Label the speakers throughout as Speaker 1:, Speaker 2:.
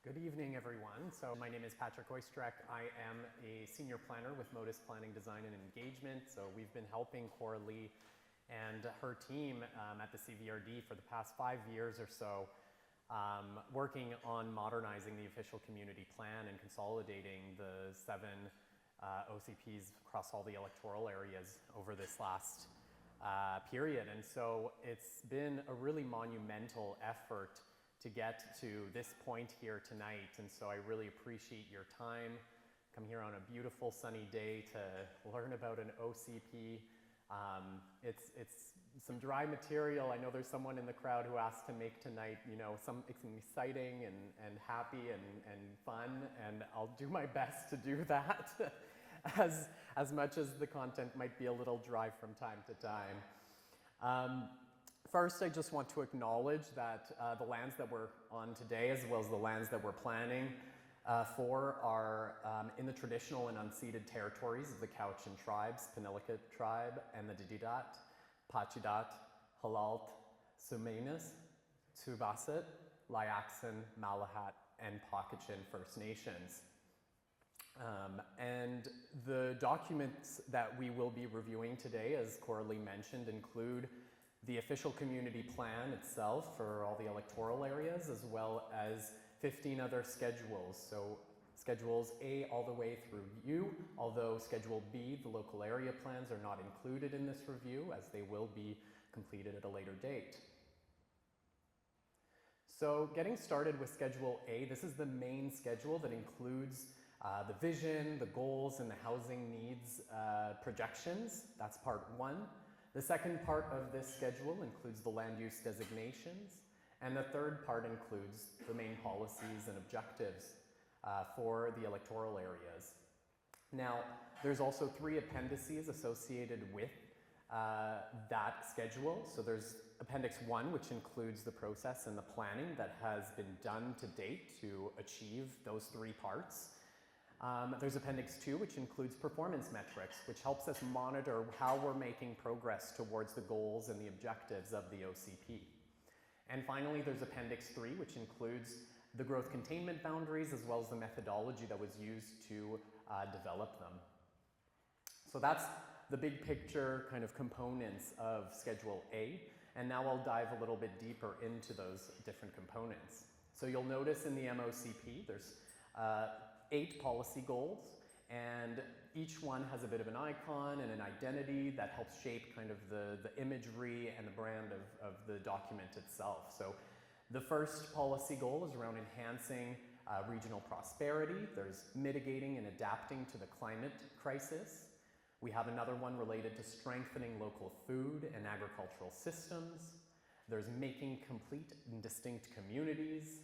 Speaker 1: Good evening, everyone. So my name is Patrick Oistrakh. I am a senior planner with Modus Planning, Design, and Engagement. So we've been helping Coralie and her team at the CVRD for the past 5 years or so, working on modernizing the official community plan and consolidating the 7 OCPs across all the electoral areas over this last period. And so it's been a really monumental effort to get to this point here tonight, and so I really appreciate your time. Come here on a beautiful sunny day to learn about an OCP. It's some dry material. I know there's someone in the crowd who asked to make tonight, something exciting and happy and fun, and I'll do my best to do that as much as the content might be a little dry from time to time. First, I just want to acknowledge that the lands that we're on today, as well as the lands that we're planning for, are in the traditional and unceded territories of the Cowichan tribes, Penilicut tribe, and the Dididat, Pachidat, Halalt, Sumanis, Tubasit, Liaxin, Malahat, and Pocatchin First Nations. And the documents that we will be reviewing today, as Coralie mentioned, include the official community plan itself for all the electoral areas, as well as 15 other schedules. So schedules A all the way through U, although Schedule B, the local area plans, are not included in this review, as they will be completed at a later date. So getting started with Schedule A, this is the main schedule that includes the vision, the goals, and the housing needs projections. That's part 1. The second part of this schedule includes the land use designations, and the third part includes the main policies and objectives for the electoral areas. Now, there's also 3 appendices associated with that schedule. So there's Appendix 1, which includes the process and the planning that has been done to date to achieve those 3 parts. There's Appendix 2, which includes performance metrics, which helps us monitor how we're making progress towards the goals and the objectives of the OCP. And finally, there's Appendix 3, which includes the growth containment boundaries, as well as the methodology that was used to develop them. So that's the big picture kind of components of Schedule A, and now I'll dive a little bit deeper into those different components. So you'll notice in the MOCP, there's 8 policy goals, and each one has a bit of an icon and an identity that helps shape kind of the imagery and the brand of the document itself. So the first policy goal is around enhancing regional prosperity. There's mitigating and adapting to the climate crisis. We have another one related to strengthening local food and agricultural systems. There's making complete and distinct communities,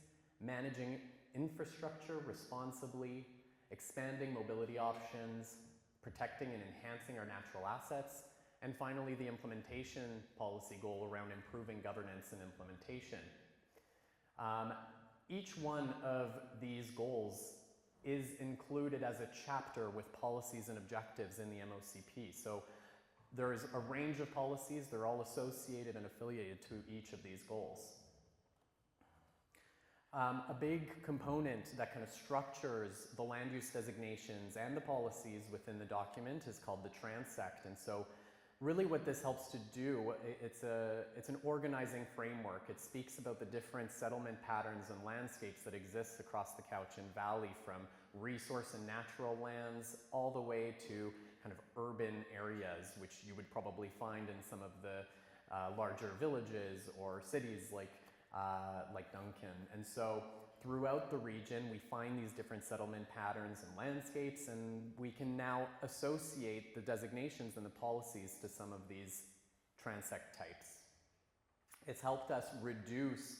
Speaker 1: managing infrastructure responsibly, expanding mobility options, protecting and enhancing our natural assets, and finally the implementation policy goal around improving governance and implementation. Each one of these goals is included as a chapter with policies and objectives in the MOCP. So there is a range of policies. They're all associated and affiliated to each of these goals. A big component that kind of structures the land use designations and the policies within the document is called the transect. And so really what this helps to do, it's an organizing framework. It speaks about the different settlement patterns and landscapes that exist across the Cowichan Valley, from resource and natural lands all the way to kind of urban areas, which you would probably find in some of the larger villages or cities like Duncan. And so throughout the region, we find these different settlement patterns and landscapes, and we can now associate the designations and the policies to some of these transect types. It's helped us reduce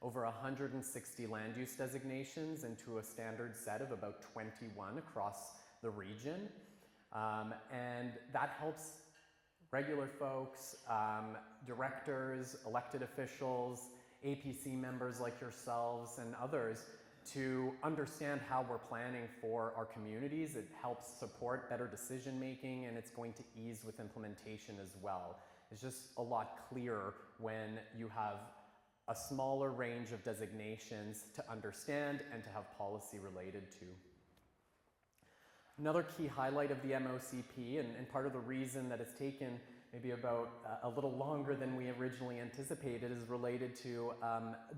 Speaker 1: over 160 land use designations into a standard set of about 21 across the region. And that helps regular folks, directors, elected officials, APC members like yourselves and others to understand how we're planning for our communities. It helps support better decision making, and it's going to ease with implementation as well. It's just a lot clearer when you have a smaller range of designations to understand and to have policy related to. Another key highlight of the MOCP, and part of the reason that it's taken maybe about a little longer than we originally anticipated, is related to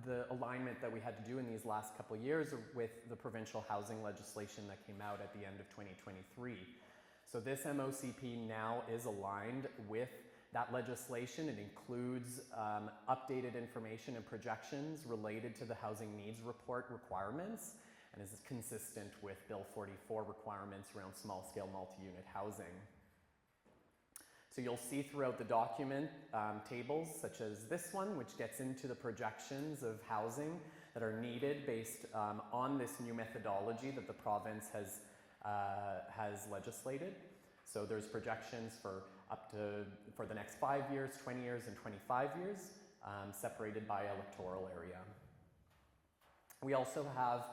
Speaker 1: the alignment that we had to do in these last couple of years with the provincial housing legislation that came out at the end of 2023. So this MOCP now is aligned with that legislation. It includes updated information and projections related to the Housing Needs Report requirements, and is consistent with Bill 44 requirements around small-scale multi-unit housing. So you'll see throughout the document tables such as this one, which gets into the projections of housing that are needed based on this new methodology that the province has legislated. So there's projections for the next 5 years, 20 years, and 25 years, separated by electoral area. We also have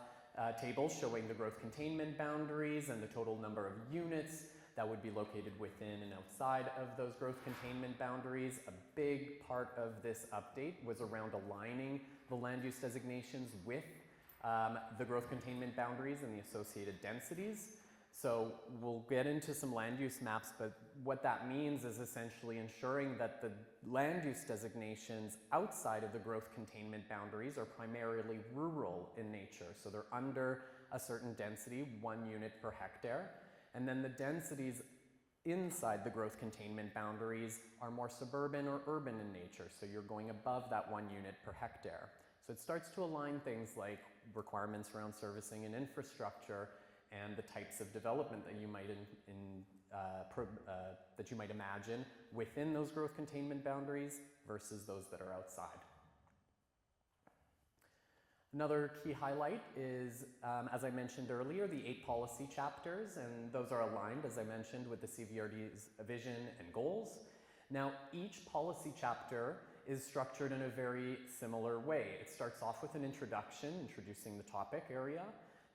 Speaker 1: tables showing the growth containment boundaries and the total number of units that would be located within and outside of those growth containment boundaries. A big part of this update was around aligning the land use designations with the growth containment boundaries and the associated densities. So we'll get into some land use maps, but what that means is essentially ensuring that the land use designations outside of the growth containment boundaries are primarily rural in nature. So they're under a certain density, 1 unit per hectare. And then the densities inside the growth containment boundaries are more suburban or urban in nature. So you're going above that 1 unit per hectare. So it starts to align things like requirements around servicing and infrastructure and the types of development that you might imagine within those growth containment boundaries versus those that are outside. Another key highlight is, as I mentioned earlier, the 8 policy chapters, and those are aligned, as I mentioned, with the CVRD's vision and goals. Now, each policy chapter is structured in a very similar way. It starts off with an introduction, introducing the topic area.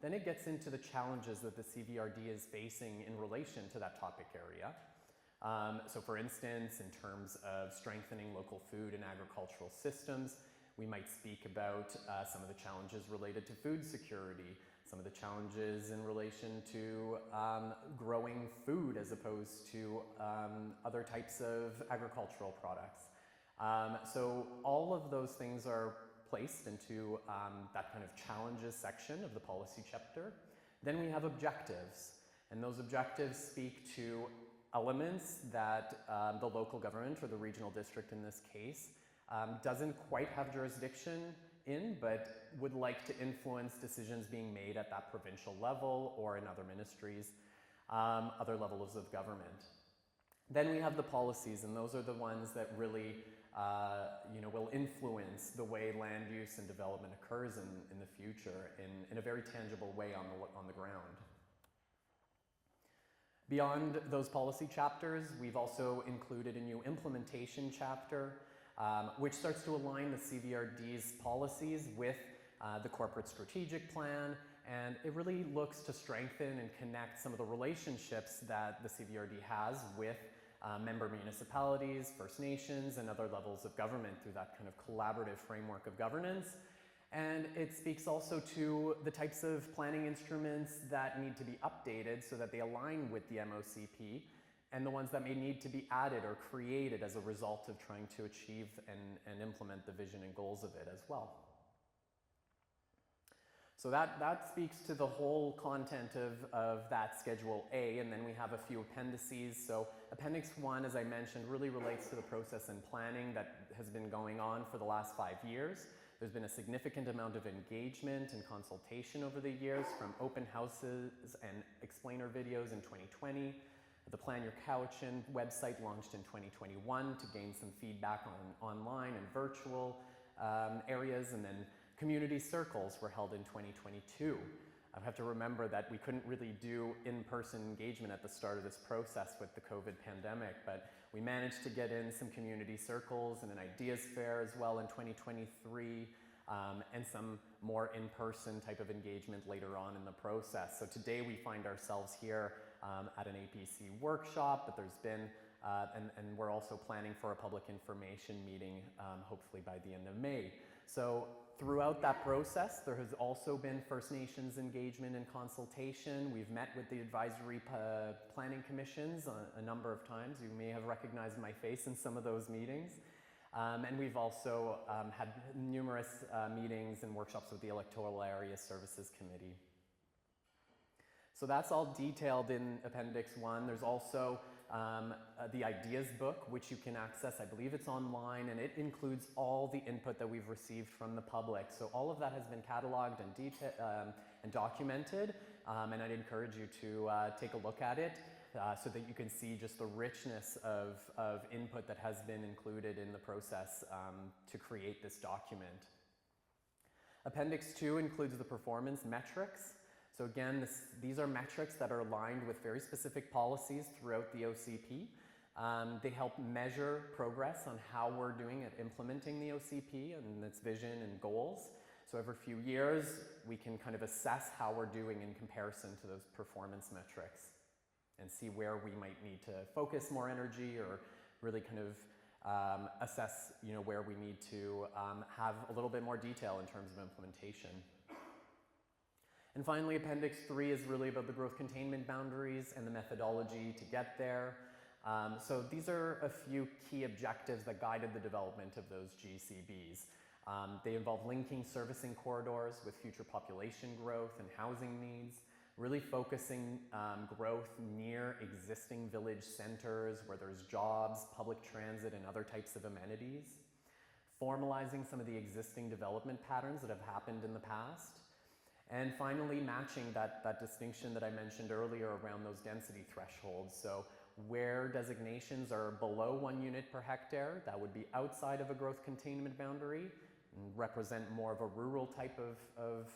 Speaker 1: Then it gets into the challenges that the CVRD is facing in relation to that topic area. So for instance, in terms of strengthening local food and agricultural systems, we might speak about some of the challenges related to food security, some of the challenges in relation to growing food as opposed to other types of agricultural products. So all of those things are placed into that kind of challenges section of the policy chapter. Then we have objectives, and those objectives speak to elements that the local government, or the regional district in this case, doesn't quite have jurisdiction in, but would like to influence decisions being made at that provincial level or in other ministries, other levels of government. Then we have the policies, and those are the ones that really will influence the way land use and development occurs in the future in a very tangible way on the ground. Beyond those policy chapters, we've also included a new implementation chapter, which starts to align the CVRD's policies with the corporate strategic plan, and it really looks to strengthen and connect some of the relationships that the CVRD has with member municipalities, First Nations, and other levels of government through that kind of collaborative framework of governance. And it speaks also to the types of planning instruments that need to be updated so that they align with the MOCP, and the ones that may need to be added or created as a result of trying to achieve and implement the vision and goals of it as well. So that speaks to the whole content of that Schedule A, and then we have a few appendices. So Appendix 1, as I mentioned, really relates to the process and planning that has been going on for the last 5 years. There's been a significant amount of engagement and consultation over the years, from open houses and explainer videos in 2020. The Plan Your Couch website launched in 2021 to gain some feedback on online and virtual areas, and then community circles were held in 2022. I have to remember that we couldn't really do in-person engagement at the start of this process with the COVID pandemic, but we managed to get in some community circles and an ideas fair as well in 2023, and some more in-person type of engagement later on in the process. So today we find ourselves here at an APC workshop, but there's been, and we're also planning for a public information meeting, hopefully by the end of May. So throughout that process, there has also been First Nations engagement and consultation. We've met with the advisory planning commissions a number of times. You may have recognized my face in some of those meetings. And we've also had numerous meetings and workshops with the Electoral Area Services Committee. So that's all detailed in Appendix 1. There's also the ideas book, which you can access. I believe it's online, and it includes all the input that we've received from the public. So all of that has been cataloged and documented, and I'd encourage you to take a look at it so that you can see just the richness of input that has been included in the process to create this document. Appendix 2 includes the performance metrics. So again, these are metrics that are aligned with very specific policies throughout the OCP. They help measure progress on how we're doing at implementing the OCP and its vision and goals. So every few years, we can kind of assess how we're doing in comparison to those performance metrics and see where we might need to focus more energy or really kind of assess, where we need to have a little bit more detail in terms of implementation. And finally, Appendix 3 is really about the growth containment boundaries and the methodology to get there. So these are a few key objectives that guided the development of those GCBs. They involve linking servicing corridors with future population growth and housing needs, really focusing growth near existing village centers where there's jobs, public transit, and other types of amenities, formalizing some of the existing development patterns that have happened in the past, and finally, matching that distinction that I mentioned earlier around those density thresholds. So where designations are below 1 unit per hectare, that would be outside of a growth containment boundary and represent more of a rural type of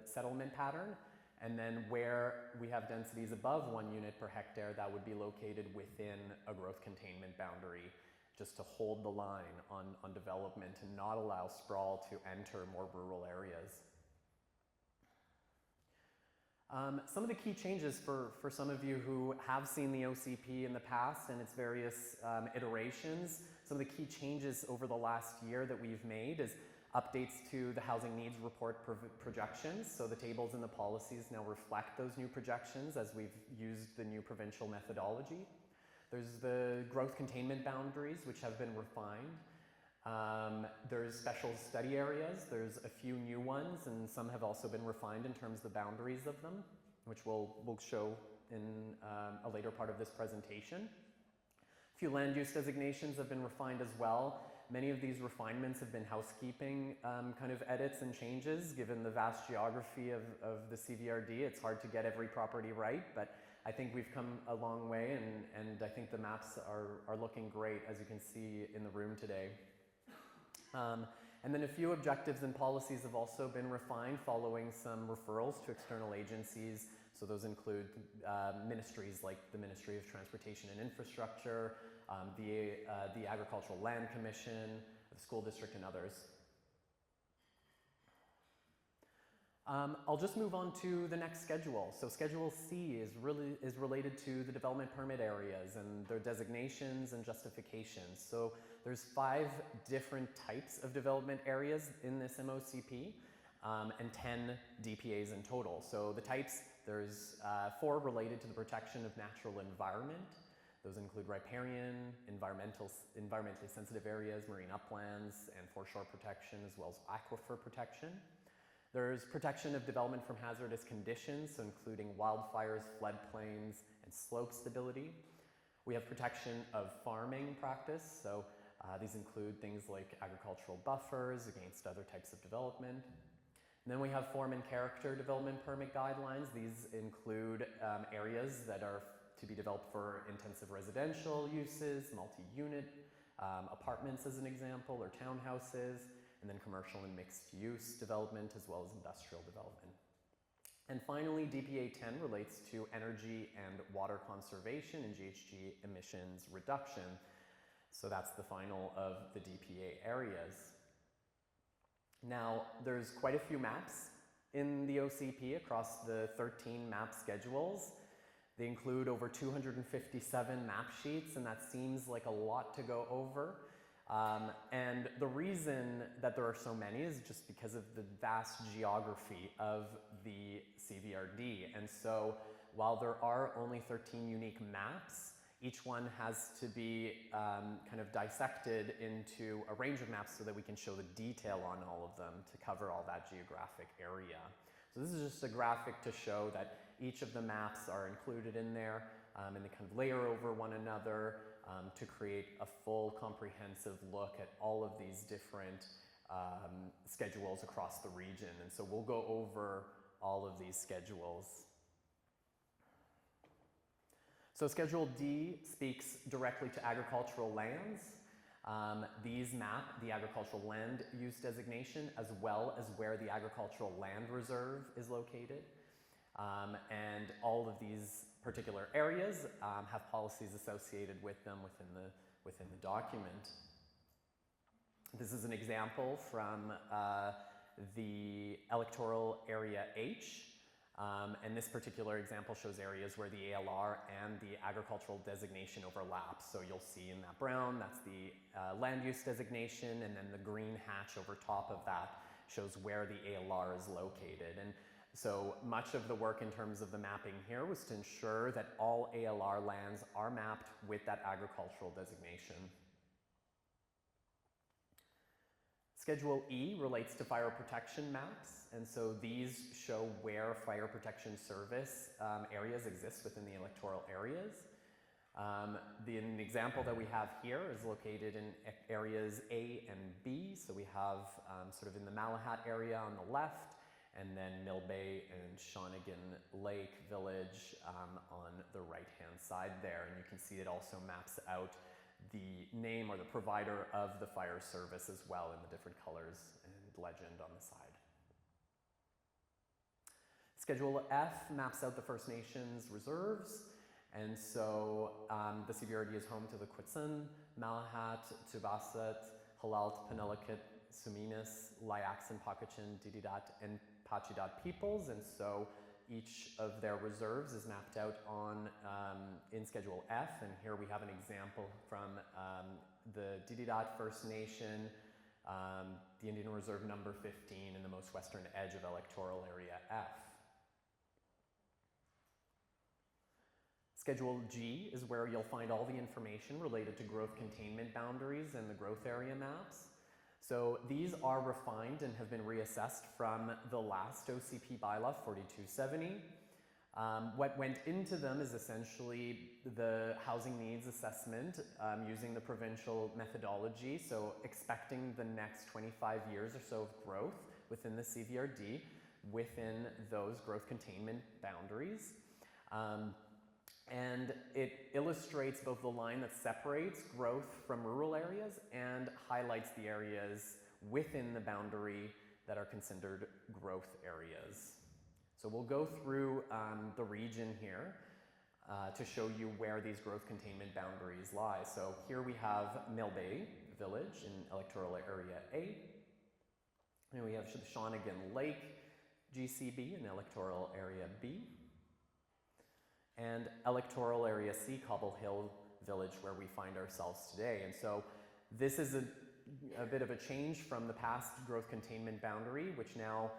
Speaker 1: settlement pattern. And then where we have densities above 1 unit per hectare, that would be located within a growth containment boundary, just to hold the line on development and not allow sprawl to enter more rural areas. Some of the key changes for some of you who have seen the OCP in the past and its various iterations, some of the key changes over the last year that we've made is updates to the housing needs report projections. So the tables and the policies now reflect those new projections as we've used the new provincial methodology. There's the growth containment boundaries, which have been refined. There's special study areas. There's a few new ones, and some have also been refined in terms of the boundaries of them, which we'll show in a later part of this presentation. A few land use designations have been refined as well. Many of these refinements have been housekeeping kind of edits and changes. Given the vast geography of the CVRD, it's hard to get every property right, but I think we've come a long way, and I think the maps are looking great, as you can see in the room today. And then a few objectives and policies have also been refined following some referrals to external agencies. So those include ministries like the Ministry of Transportation and Infrastructure, the Agricultural Land Commission, the School District, and others. I'll just move on to the next schedule. So Schedule C is related to the development permit areas and their designations and justifications. So there's 5 different types of development areas in this MOCP and 10 DPAs in total. So the types, there's 4 related to the protection of natural environment. Those include riparian, environmentally sensitive areas, marine uplands, and foreshore protection, as well as aquifer protection. There's protection of development from hazardous conditions, so including wildfires, floodplains, and slope stability. We have protection of farming practice, so these include things like agricultural buffers against other types of development. And then we have form and character development permit guidelines. These include areas that are to be developed for intensive residential uses, multi-unit apartments as an example, or townhouses, and then commercial and mixed-use development, as well as industrial development. And finally, DPA 10 relates to energy and water conservation and GHG emissions reduction. So that's the final of the DPA areas. Now, there's quite a few maps in the OCP across the 13 map schedules. They include over 257 map sheets, and that seems like a lot to go over. And the reason that there are so many is just because of the vast geography of the CVRD. And so while there are only 13 unique maps, each one has to be kind of dissected into a range of maps so that we can show the detail on all of them to cover all that geographic area. So this is just a graphic to show that each of the maps are included in there and they kind of layer over one another to create a full comprehensive look at all of these different schedules across the region. And so we'll go over all of these schedules. So Schedule D speaks directly to agricultural lands. These map the agricultural land use designation as well as where the agricultural land reserve is located. And all of these particular areas have policies associated with them within the document. This is an example from the electoral area H. And this particular example shows areas where the ALR and the agricultural designation overlap. So you'll see in that brown, that's the land use designation, and then the green hatch over top of that shows where the ALR is located. And so much of the work in terms of the mapping here was to ensure that all ALR lands are mapped with that agricultural designation. Schedule E relates to fire protection maps, and so these show where fire protection service areas exist within the electoral areas. The example that we have here is located in areas A and B, so we have sort of in the Malahat area on the left, and then Mill Bay and Shawnigan Lake Village on the right-hand side there. And you can see it also maps out the name or the provider of the fire service as well in the different colors and legend on the side. Schedule F maps out the First Nations reserves. And so the CVRD is home to the Quitsun, Malahat, Tubasat, Halalt, Penelakut, Suminis, Layaxan, Pakachin, Dididat, and Pachidat peoples, and so each of their reserves is mapped out on in Schedule F, and here we have an example from the Dididat First Nation, the Indian Reserve number 15 in the most western edge of electoral area F. Schedule G is where you'll find all the information related to growth containment boundaries and the growth area maps. So these are refined and have been reassessed from the last OCP bylaw 4270. What went into them is essentially the housing needs assessment using the provincial methodology, so expecting the next 25 years or so of growth within the CVRD within those growth containment boundaries. And it illustrates both the line that separates growth from rural areas and highlights the areas within the boundary that are considered growth areas. So we'll go through the region here to show you where these growth containment boundaries lie. So here we have Mill Bay Village in electoral area A. And we have Shawnigan Lake GCB in electoral area B. And electoral area C, Cobble Hill Village, where we find ourselves today. And so this is a bit of a change from the past growth containment boundary, which now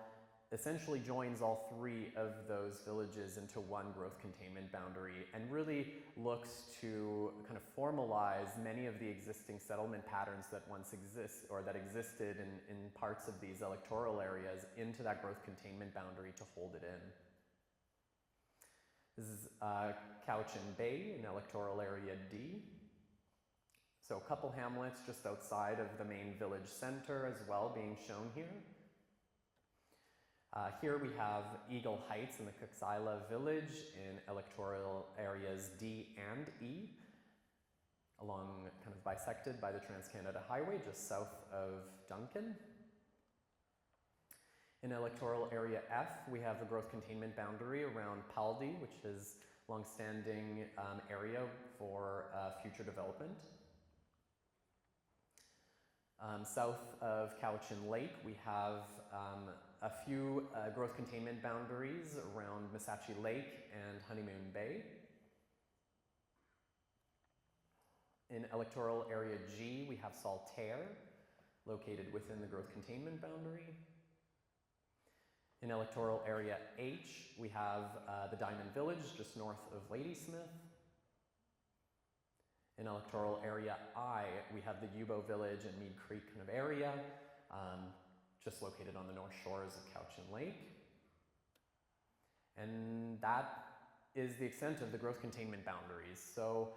Speaker 1: essentially joins all three of those villages into one growth containment boundary and really looks to kind of formalize many of the existing settlement patterns that once exist or that existed in parts of these electoral areas into that growth containment boundary to hold it in. This is Cowichan Bay in electoral area D. So a couple hamlets just outside of the main village center as well being shown here. Here we have Eagle Heights in the Cooksaila village in electoral areas D and E, along kind of bisected by the Trans-Canada Highway just south of Duncan. In electoral area F, we have the growth containment boundary around Paldi, which is long-standing area for future development. South of Cowichan Lake, we have a few growth containment boundaries around Missachi Lake and Honeymoon Bay. In electoral area G, we have Saltaire, located within the growth containment boundary. In electoral area H, we have the Diamond Village, just north of Ladysmith. In electoral area I, we have the Yubo Village and Mead Creek kind of area, just located on the north shores of Cowichan Lake. And that is the extent of the growth containment boundaries. So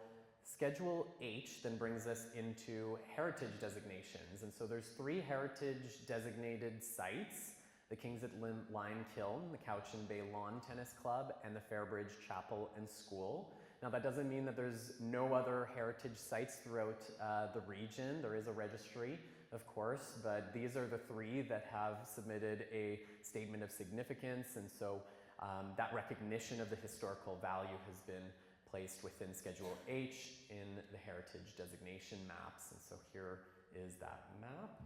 Speaker 1: Schedule H then brings us into heritage designations. And so there's 3 heritage designated sites: the Kings at Lyme Kiln, the Cowichan Bay Lawn Tennis Club, and the Fairbridge Chapel and School. Now that doesn't mean that there's no other heritage sites throughout the region. There is a registry, of course, but these are the 3 that have submitted a statement of significance, and so that recognition of the historical value has been placed within Schedule H in the heritage designation maps. And so here is that map.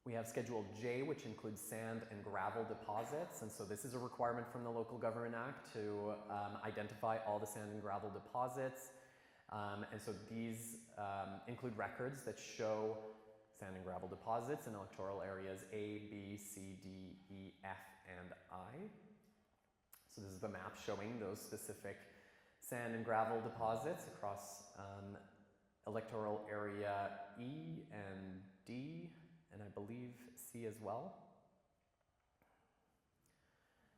Speaker 1: We have Schedule J, which includes sand and gravel deposits, and so this is a requirement from the Local Government Act to identify all the sand and gravel deposits. And so these include records that show sand and gravel deposits in electoral areas A, B, C, D, E, F, and I. So this is the map showing those specific sand and gravel deposits across electoral area E and D, and I believe C as well.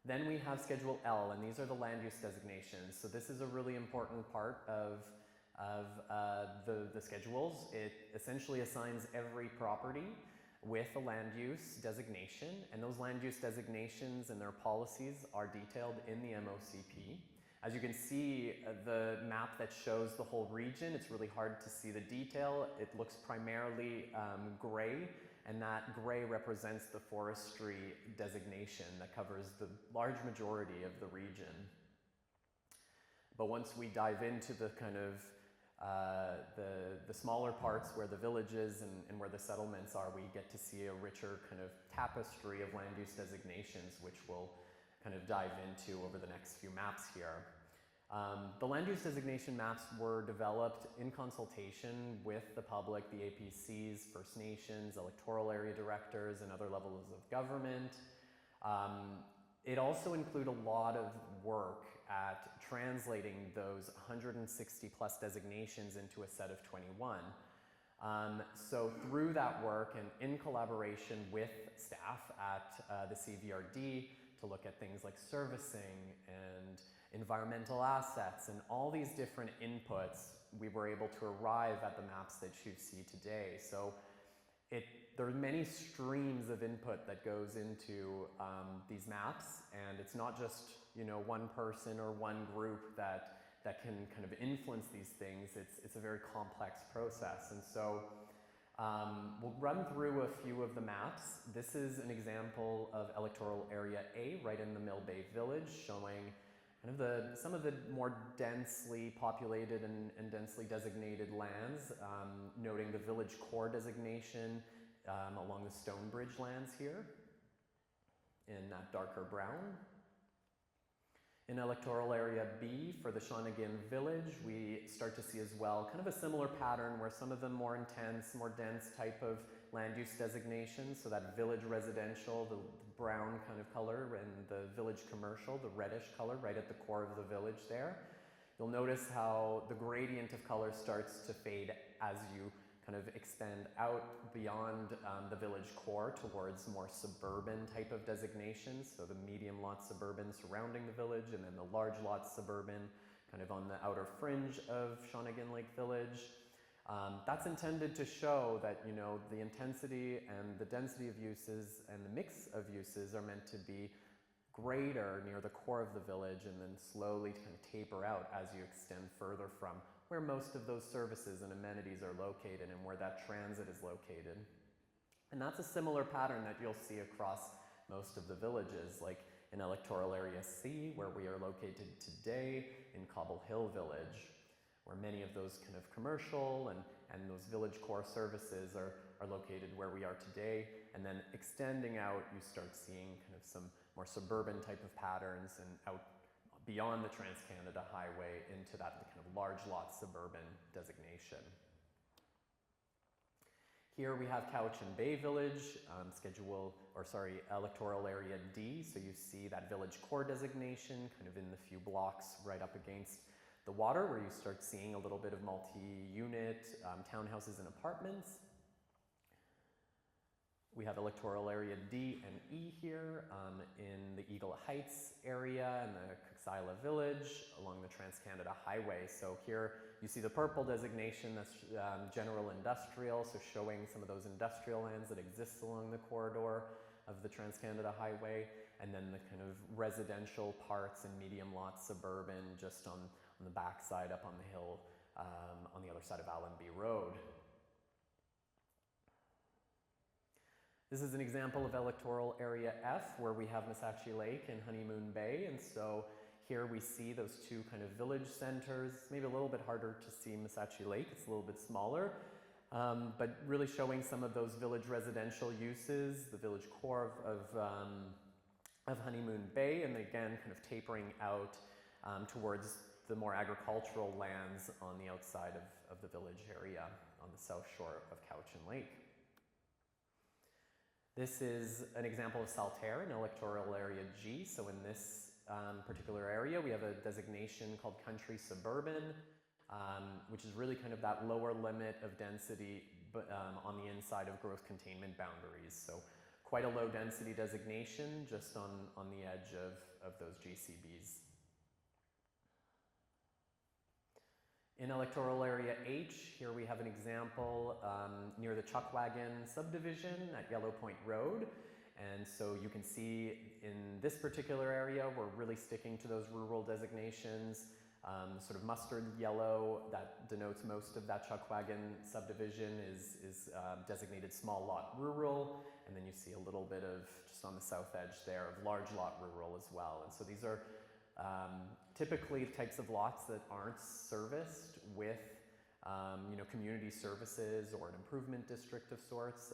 Speaker 1: Then we have Schedule L, and these are the land use designations. So this is a really important part of the schedules. It essentially assigns every property with a land use designation, and those land use designations and their policies are detailed in the MOCP. As you can see, the map that shows the whole region, it's really hard to see the detail. It looks primarily gray, and that gray represents the forestry designation that covers the large majority of the region. But once we dive into the kind of the smaller parts where the villages and where the settlements are, we get to see a richer kind of tapestry of land use designations, which we'll kind of dive into over the next few maps here. The land use designation maps were developed in consultation with the public, the APCs, First Nations, electoral area directors, and other levels of government. It also included a lot of work at translating those 160 plus designations into a set of 21. So through that work and in collaboration with staff at the CVRD to look at things like servicing and environmental assets and all these different inputs, we were able to arrive at the maps that you see today. So there are many streams of input that goes into these maps, and it's not just one person or one group that can kind of influence these things. It's a very complex process, and so we'll run through a few of the maps. This is an example of electoral area A right in the Mill Bay Village, showing kind of some of the more densely populated and densely designated lands, noting the village core designation along the Stonebridge lands here in that darker brown. In electoral area B for the Shawnigan Village, we start to see as well kind of a similar pattern where some of the more intense, more dense type of land use designations, so that village residential, the brown kind of color, and the village commercial, the reddish color right at the core of the village there. You'll notice how the gradient of color starts to fade as you kind of extend out beyond the village core towards more suburban type of designations. So the medium lot suburban surrounding the village, and then the large lot suburban kind of on the outer fringe of Shawnigan Lake Village. That's intended to show that, the intensity and the density of uses and the mix of uses are meant to be greater near the core of the village and then slowly kind of taper out as you extend further from where most of those services and amenities are located and where that transit is located. And that's a similar pattern that you'll see across most of the villages, like in electoral area C, where we are located today, in Cobble Hill Village, where many of those kind of commercial and those village core services are located where we are today. And then extending out, you start seeing kind of some more suburban type of patterns and out beyond the Trans-Canada Highway into that kind of large lot suburban designation. Here we have Cowichan Bay Village, electoral area D. So you see that village core designation kind of in the few blocks right up against the water, where you start seeing a little bit of multi-unit townhouses and apartments. We have electoral area D and E here in the Eagle Heights area and the Coxila Village along the Trans-Canada Highway. So here you see the purple designation, that's general industrial, so showing some of those industrial lands that exist along the corridor of the Trans-Canada Highway, and then the kind of residential parts and medium lot suburban just on the backside up on the hill on the other side of Allenby Road. This is an example of electoral area F, where we have Missachi Lake and Honeymoon Bay, and so here we see those two kind of village centers. Maybe a little bit harder to see Missachi Lake, it's a little bit smaller, but really showing some of those village residential uses, the village core of Honeymoon Bay, and again kind of tapering out towards the more agricultural lands on the outside of the village area on the south shore of Cowichan Lake. This is an example of Saltaire in electoral area G. So in this particular area, we have a designation called country suburban, which is really kind of that lower limit of density on the inside of growth containment boundaries. So quite a low density designation just on the edge of those GCBs. In electoral area H, here we have an example near the Chuckwagon subdivision at Yellow Point Road. And so you can see in this particular area, we're really sticking to those rural designations. Sort of mustard yellow that denotes most of that Chuckwagon subdivision is designated small lot rural. And then you see a little bit of, just on the south edge there, of large lot rural as well. And so these are typically types of lots that aren't serviced with community services or an improvement district of sorts.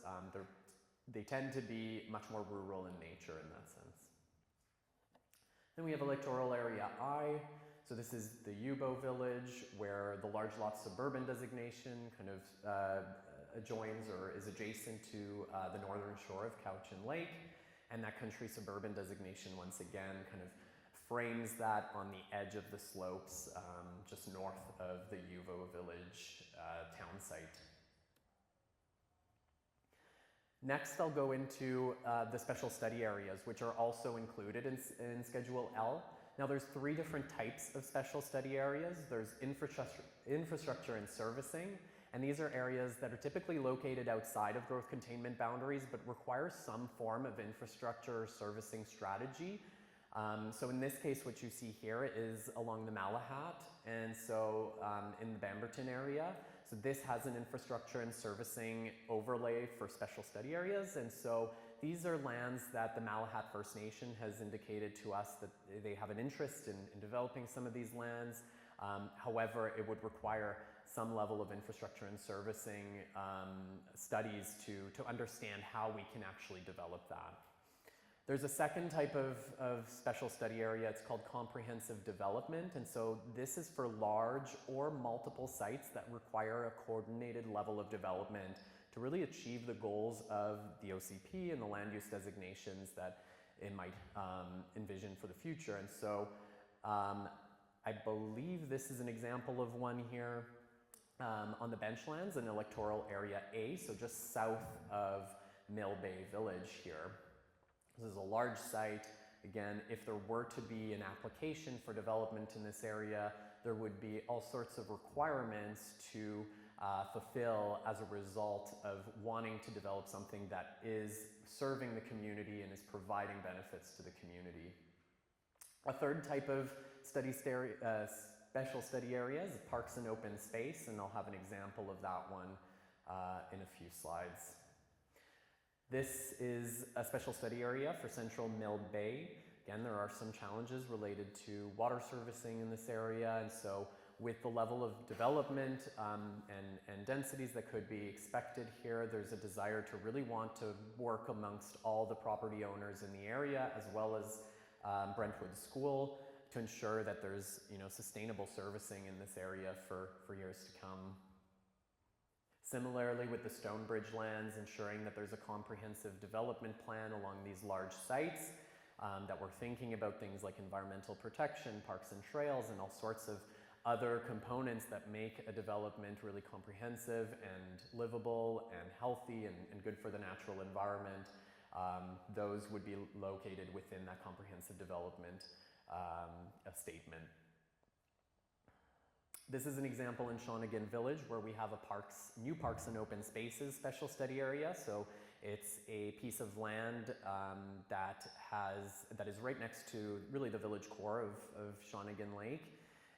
Speaker 1: They tend to be much more rural in nature in that sense. Then we have electoral area I. So this is the Yubo village, where the large lot suburban designation kind of adjoins or is adjacent to the northern shore of Cowichan Lake. And that country suburban designation once again kind of frames that on the edge of the slopes just north of the Yubo village town site. Next, I'll go into the special study areas, which are also included in Schedule L. Now, there's three different types of special study areas. There's infrastructure and servicing, and these are areas that are typically located outside of growth containment boundaries, but require some form of infrastructure or servicing strategy. So in this case, what you see here is along the Malahat, and so in the Bamberton area. So this has an infrastructure and servicing overlay for special study areas, and so these are lands that the Malahat First Nation has indicated to us that they have an interest in developing some of these lands. However, it would require some level of infrastructure and servicing studies to understand how we can actually develop that. There's a second type of special study area. It's called comprehensive development, and so this is for large or multiple sites that require a coordinated level of development to really achieve the goals of the OCP and the land use designations that it might envision for the future. And so I believe this is an example of one here on the Benchlands in electoral area A, so just south of Mill Bay Village here. This is a large site. Again, if there were to be an application for development in this area, there would be all sorts of requirements to fulfill as a result of wanting to develop something that is serving the community and is providing benefits to the community. A third type of special study area is parks and open space, and I'll have an example of that one in a few slides. This is a special study area for Central Mill Bay. Again, there are some challenges related to water servicing in this area, and so with the level of development and densities that could be expected here, there's a desire to really want to work amongst all the property owners in the area, as well as Brentwood School, to ensure that there's sustainable servicing in this area for years to come. Similarly with the Stonebridge lands, ensuring that there's a comprehensive development plan along these large sites, that we're thinking about things like environmental protection, parks and trails, and all sorts of other components that make a development really comprehensive and livable and healthy and good for the natural environment. Those would be located within that comprehensive development statement. This is an example in Shawnigan Village where we have a new parks and open spaces special study area. So it's a piece of land that is right next to really the village core of Shawnigan Lake.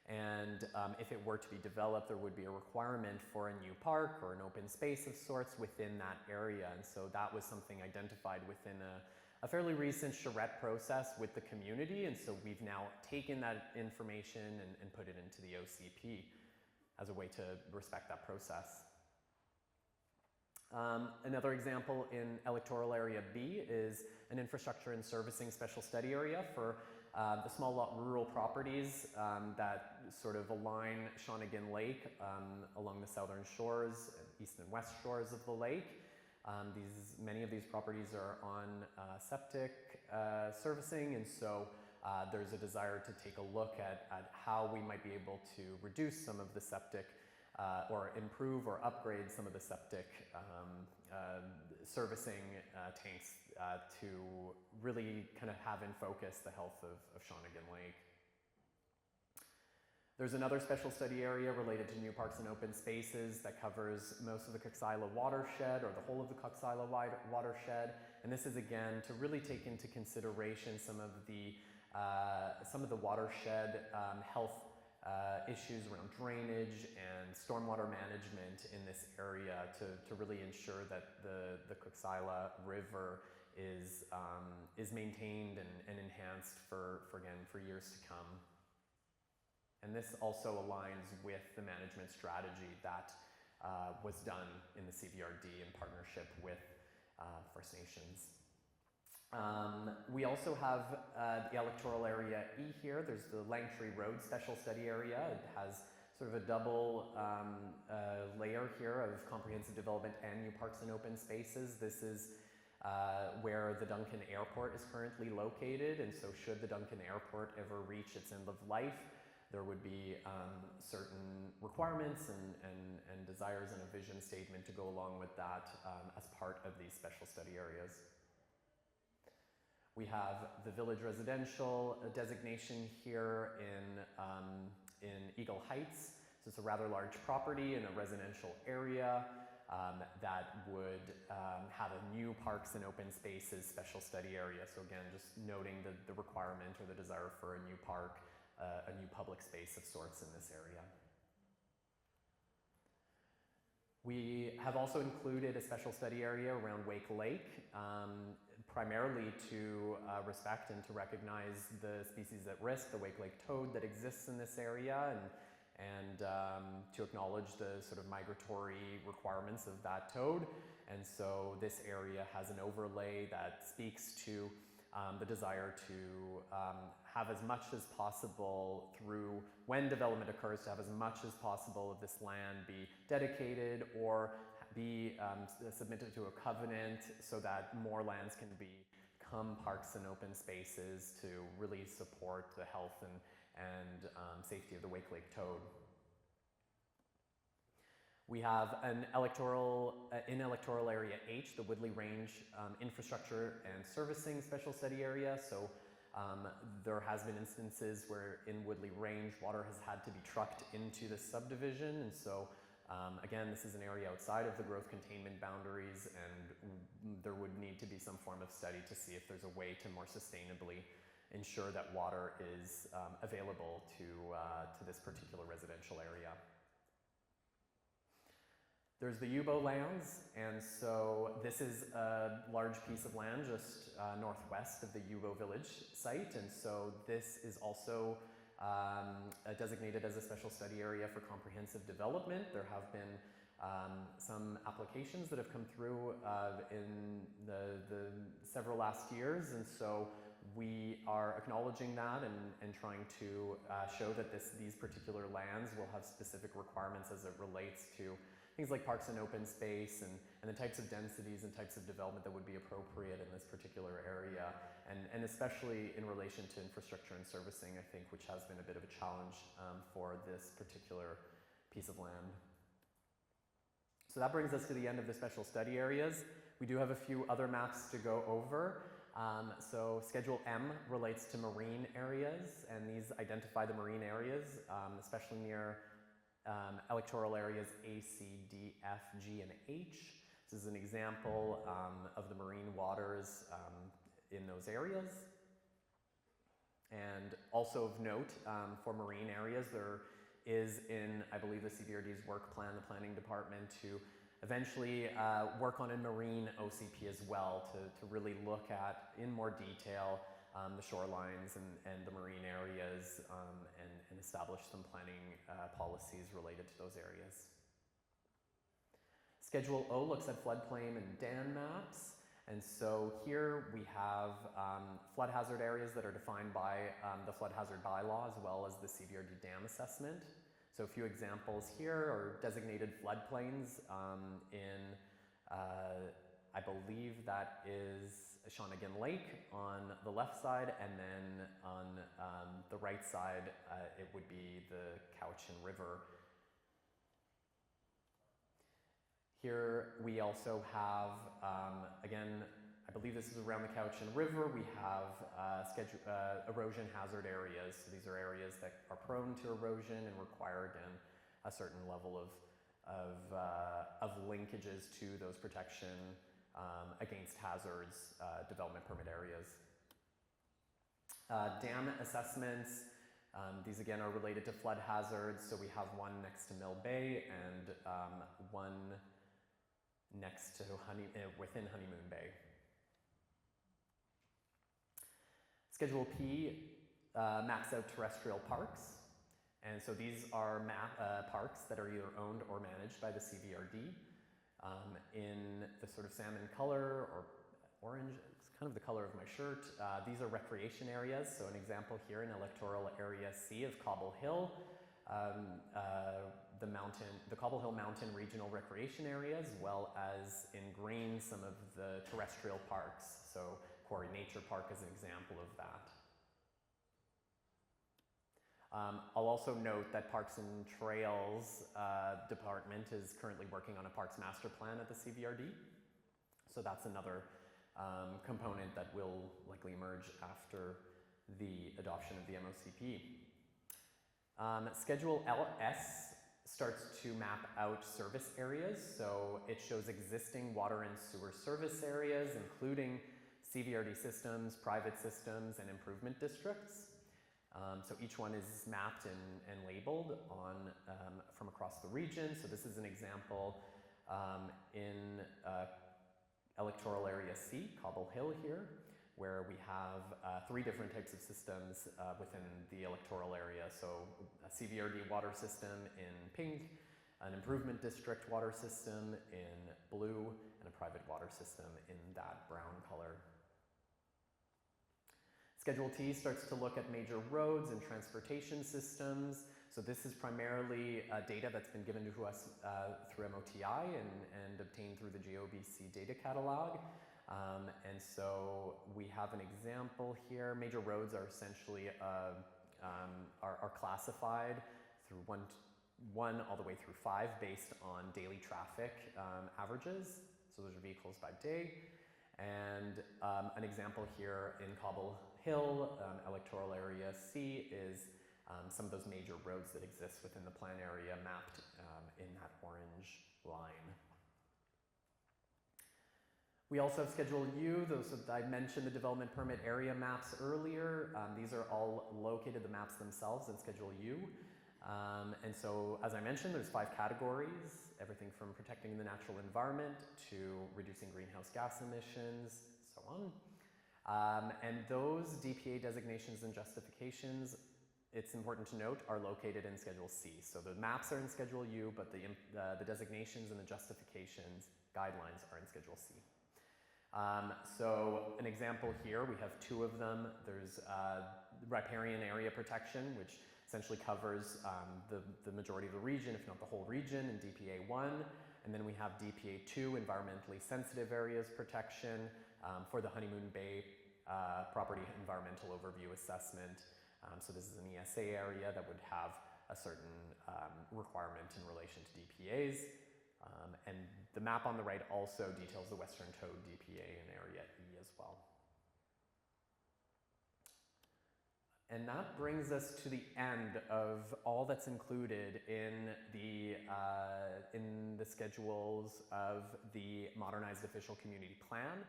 Speaker 1: And if it were to be developed, there would be a requirement for a new park or an open space of sorts within that area. And so that was something identified within a fairly recent charrette process with the community. And so we've now taken that information and put it into the OCP as a way to respect that process. Another example in electoral area B is an infrastructure and servicing special study area for the small lot rural properties that sort of align Shawnigan Lake along the southern shores, east and west shores of the lake. Many of these properties are on septic servicing, and so there's a desire to take a look at how we might be able to reduce some of the septic or improve or upgrade some of the septic servicing tanks to really kind of have in focus the health of Shawnigan Lake. There's another special study area related to new parks and open spaces that covers most of the Coxsila watershed or the whole of the Coxsila watershed. And this is again to really take into consideration some of the watershed health issues around drainage and stormwater management in this area to really ensure that the Coxsila River is maintained and enhanced for years to come. And this also aligns with the management strategy that was done in the CVRD in partnership with First Nations. We also have the electoral area E here. There's the Langtree Road Special Study Area. It has sort of a double layer here of comprehensive development and new parks and open spaces. This is where the Duncan Airport is currently located, and so should the Duncan Airport ever reach its end of life, there would be certain requirements and desires and a vision statement to go along with that as part of these special study areas. We have the village residential designation here in Eagle Heights. So it's a rather large property in a residential area that would have a new parks and open spaces special study area. So again, just noting the requirement or the desire for a new park, a new public space of sorts in this area. We have also included a special study area around Wake Lake, primarily to respect and to recognize the species at risk, the Wake Lake toad that exists in this area, and to acknowledge the sort of migratory requirements of that toad. And so this area has an overlay that speaks to the desire to have as much as possible when development occurs, to have as much as possible of this land be dedicated or be submitted to a covenant so that more lands can become parks and open spaces to really support the health and safety of the Wake Lake toad. We have an in electoral area H, the Woodley Range Infrastructure and Servicing Special Study Area. So there has been instances where in Woodley Range, water has had to be trucked into the subdivision. And so again, this is an area outside of the growth containment boundaries, and there would need to be some form of study to see if there's a way to more sustainably ensure that water is available to this particular residential area. There's the Yubo lands, and so this is a large piece of land just northwest of the Yubo village site, and so this is also designated as a special study area for comprehensive development. There have been some applications that have come through in the several last years, and so we are acknowledging that and trying to show that these particular lands will have specific requirements as it relates to things like parks and open space and the types of densities and types of development that would be appropriate in this particular area, and especially in relation to infrastructure and servicing, I think, which has been a bit of a challenge for this particular piece of land. So that brings us to the end of the special study areas. We do have a few other maps to go over. So Schedule M relates to marine areas, and these identify the marine areas, especially near electoral areas A, C, D, F, G, and H. This is an example of the marine waters in those areas. And also of note, for marine areas, there is in, I believe, the CVRD's work plan, the planning department, to eventually work on a marine OCP as well, to really look at, in more detail, the shorelines and the marine areas and establish some planning policies related to those areas. Schedule O looks at floodplain and dam maps. And so here we have flood hazard areas that are defined by the flood hazard bylaw as well as the CVRD dam assessment. So a few examples here are designated floodplains in, I believe that is Shawnigan Lake on the left side, and then on the right side it would be the Cowichan River. Here we also have, again, I believe this is around the Cowichan River, we have erosion hazard areas. So these are areas that are prone to erosion and require, again, a certain level of linkages to those protection against hazards, development permit areas. Dam assessments, these again are related to flood hazards. So we have one next to Mill Bay and one next to within Honeymoon Bay. Schedule P maps out terrestrial parks. And so these are parks that are either owned or managed by the CVRD. In the sort of salmon color or orange, it's kind of the color of my shirt. These are recreation areas. So an example here in electoral area C of Cobble Hill, the Cobble Hill Mountain Regional Recreation Area, as well as in green some of the terrestrial parks. So Quarry Nature Park is an example of that. I'll also note that Parks and Trails Department is currently working on a Parks Master Plan at the CVRD. So that's another component that will likely emerge after the adoption of the MOCP. Schedule LS starts to map out service areas. So it shows existing water and sewer service areas, including CVRD systems, private systems, and improvement districts. So each one is mapped and labeled from across the region. So this is an example in electoral area C, Cobble Hill here, where we have 3 different types of systems within the electoral area. So a CVRD water system in pink, an improvement district water system in blue, and a private water system in that brown color. Schedule T starts to look at major roads and transportation systems. So this is primarily data that's been given to us through MOTI and obtained through the GOBC data catalog. And so we have an example here. Major roads are essentially are classified through one all the way through 5 based on daily traffic averages. So those are vehicles by day. And an example here in Cobble Hill, electoral area C, is some of those major roads that exist within the plan area mapped in that orange line. We also have Schedule U. I mentioned the development permit area maps earlier. These are all located, the maps themselves, in Schedule U. And so, as I mentioned, there's 5 categories, everything from protecting the natural environment to reducing greenhouse gas emissions, so on. And those DPA designations and justifications, it's important to note, are located in Schedule C. So the maps are in Schedule U, but the designations and the justifications guidelines are in Schedule C. So an example here, we have two of them. There's riparian area protection, which essentially covers the majority of the region, if not the whole region, in DPA 1. And then we have DPA 2, environmentally sensitive areas protection for the Honeymoon Bay property environmental overview assessment. So this is an ESA area that would have a certain requirement in relation to DPAs. And the map on the right also details the Western Toad DPA in Area E as well. And that brings us to the end of all that's included in the schedules of the Modernized Official Community Plan.